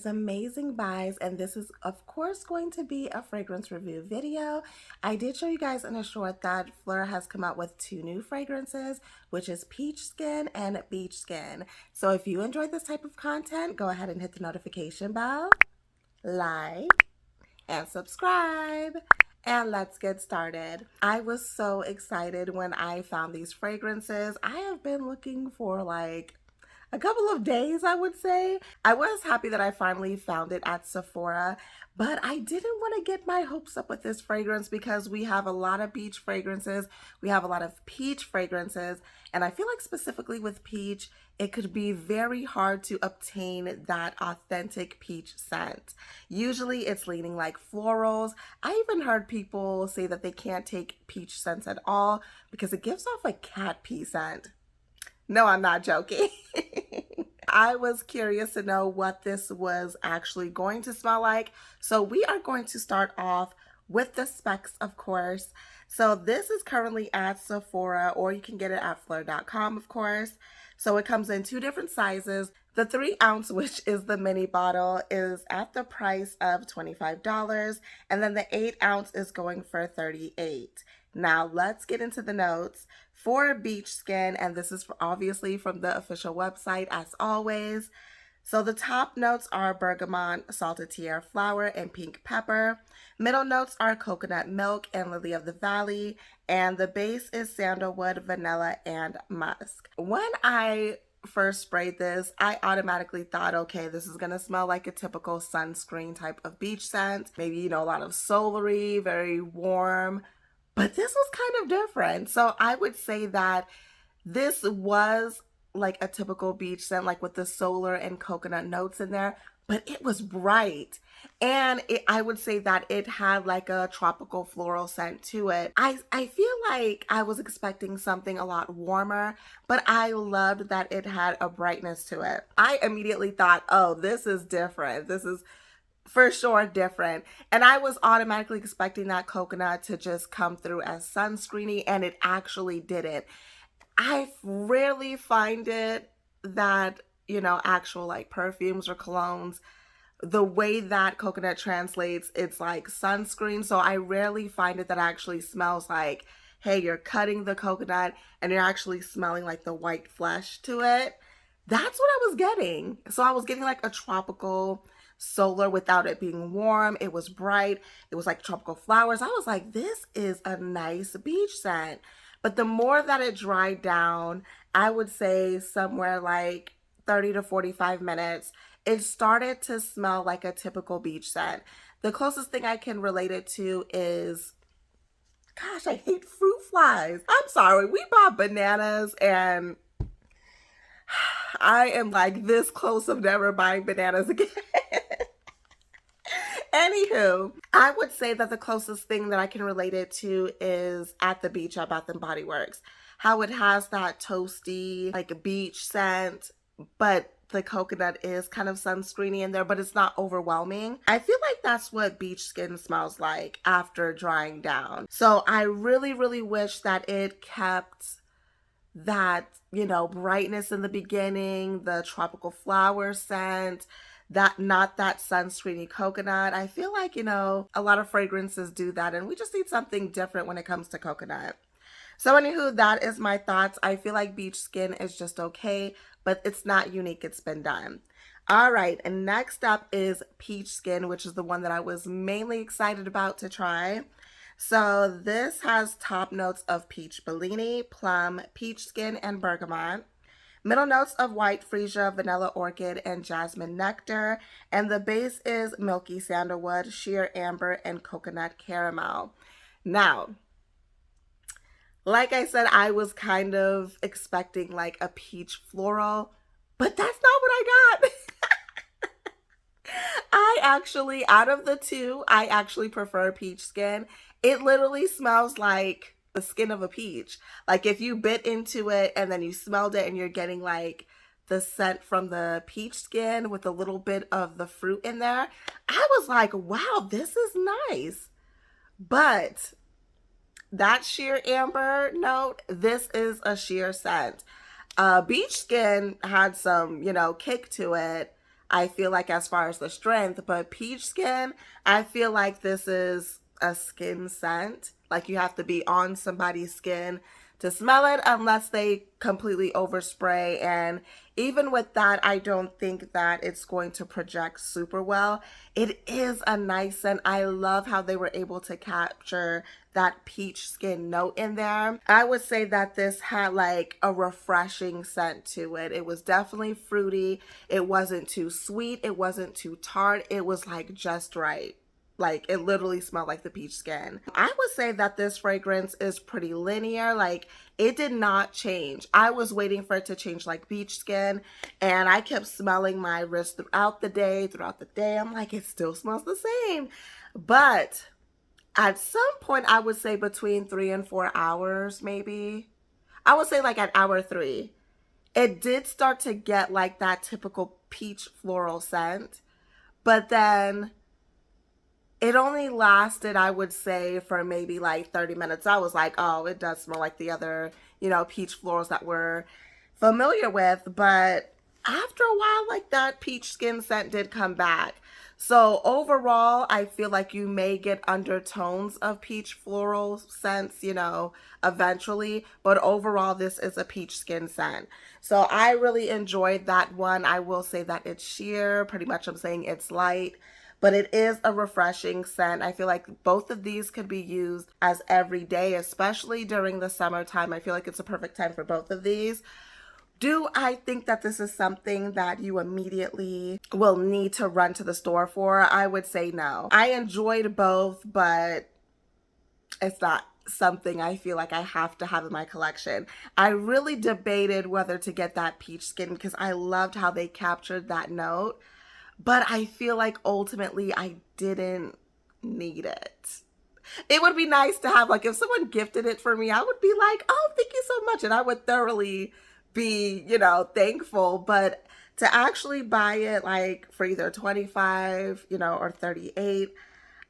guys, amazing buys, and this is of course going to be a fragrance review video. I did show you guys in a short that Phlur has come out with two new fragrances, which is Peach Skin and Beach Skin. So if you enjoyed this type of content, go ahead and hit the notification bell, like, and subscribe. And let's get started. I was so excited when I found these fragrances. I have been looking for like a couple of days, I would say. I was happy that I finally found it at Sephora, but I didn't want to get my hopes up with this fragrance because we have a lot of beach fragrances, we have a lot of peach fragrances, and I feel like specifically with peach, it could be very hard to obtain that authentic peach scent. Usually it's leaning like florals. I even heard people say that they can't take peach scents at all because it gives off a cat pee scent. No, I'm not joking. I was curious to know what this was actually going to smell like. So we are going to start off with the specs, of course. So this is currently at Sephora, or you can get it at Phlur.com, of course. So it comes in two different sizes. The 3-ounce, which is the mini bottle, is at the price of $25, and then the 8-ounce is going for $38. Now let's get into the notes for Beach Skin, and this is obviously from the official website as always. So the top notes are bergamot, salted tiara flower, and pink pepper. Middle notes are coconut milk and lily of the valley, and the base is sandalwood, vanilla, and musk. When I first sprayed this, I automatically thought, okay, this is gonna smell like a typical sunscreen type of beach scent. Maybe, you know, a lot of solery, very warm. But this was kind of different. So I would say that this was like a typical beach scent, like with the solar and coconut notes in there, but it was bright. And I would say that it had like a tropical floral scent to it. I feel like I was expecting something a lot warmer, but I loved that it had a brightness to it. I immediately thought, oh, this is different. This is for sure different. And I was automatically expecting that coconut to just come through as sunscreeny, and it actually didn't. I rarely find it that, you know, actual like perfumes or colognes, the way that coconut translates, it's like sunscreen. So I rarely find it that actually smells like, hey, you're cutting the coconut and you're actually smelling like the white flesh to it. That's what I was getting. So I was getting like a tropical solar without it being warm. It was bright. It was like tropical flowers. I was like, this is a nice beach scent. But the more that it dried down, I would say somewhere like 30 to 45 minutes, it started to smell like a typical beach scent. The closest thing I can relate it to is, gosh, I hate fruit flies. I'm sorry, we bought bananas and I am like this close of never buying bananas again. Anywho, I would say that the closest thing that I can relate it to is at the beach at Bath and Body Works. How it has that toasty, like a beach scent, but the coconut is kind of sunscreeny in there, but it's not overwhelming. I feel like that's what beach skin smells like after drying down. So I really, really wish that it kept that, you know, brightness in the beginning, the tropical flower scent, that not that sunscreeny coconut. I feel like, you know, a lot of fragrances do that, and we just need something different when it comes to coconut. So anywho, that is my thoughts. I feel like beach skin is just okay, but it's not unique. It's been done. All right, and next up is peach skin, which is the one that I was mainly excited about to try. So this has top notes of peach bellini, plum, peach skin, and bergamot. Middle notes of white freesia, vanilla orchid, and jasmine nectar. And the base is milky sandalwood, sheer amber, and coconut caramel. Now, like I said, I was kind of expecting like a peach floral, but that's not what I got. I actually, out of the two, I actually prefer peach skin. It literally smells like the skin of a peach. Like if you bit into it and then you smelled it and you're getting like the scent from the peach skin with a little bit of the fruit in there, I was like, wow, this is nice. But that sheer amber note, this is a sheer scent. Beach skin had some, you know, kick to it. I feel like, as far as the strength. But peach skin, I feel like this is a skin scent. Like, you have to be on somebody's skin to smell it, unless they completely overspray. And even with that, I don't think that it's going to project super well. It is a nice scent. I love how they were able to capture that peach skin note in there. I would say that this had like a refreshing scent to it. It was definitely fruity. It wasn't too sweet. It wasn't too tart. It was like just right. Like, it literally smelled like the peach skin. I would say that this fragrance is pretty linear. Like, it did not change. I was waiting for it to change like peach skin, and I kept smelling my wrist throughout the day. I'm like, it still smells the same. But at some point, I would say between 3 and 4 hours, maybe. I would say like at hour 3, it did start to get like that typical peach floral scent. But then it only lasted, I would say, for maybe like 30 minutes. I was like, oh, it does smell like the other, peach florals that we're familiar with. But after a while, like, that peach skin scent did come back. So overall, I feel like you may get undertones of peach floral scents, eventually. But overall, this is a peach skin scent. So I really enjoyed that one. I will say that it's sheer. Pretty much I'm saying it's light, but it is a refreshing scent. I feel like both of these could be used as every day, especially during the summertime. I feel like it's a perfect time for both of these. Do I think that this is something that you immediately will need to run to the store for? I would say no. I enjoyed both, but it's not something I feel like I have to have in my collection. I really debated whether to get that peach skin because I loved how they captured that note. But I feel like ultimately I didn't need it. It would be nice to have, like, if someone gifted it for me, I would be like, oh, thank you so much. And I would thoroughly be, thankful. But to actually buy it, like, for either 25, or 38,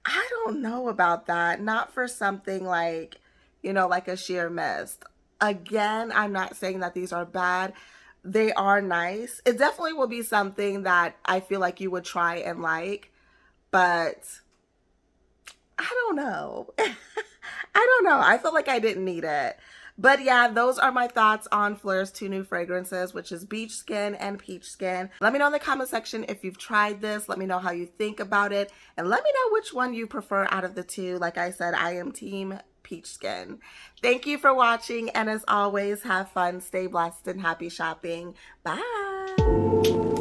I don't know about that. Not for something like, like a sheer mist. Again, I'm not saying that these are bad. They are nice. It definitely will be something that I feel like you would try and like, but I don't know. I don't know. I feel like I didn't need it. But yeah, those are my thoughts on Phlur's 2 new fragrances, which is Beach Skin and Peach Skin. Let me know in the comment section if you've tried this. Let me know how you think about it. And let me know which one you prefer out of the two. Like I said, I am team Peach Skin. Thank you for watching. And as always, have fun, stay blessed, and happy shopping. Bye.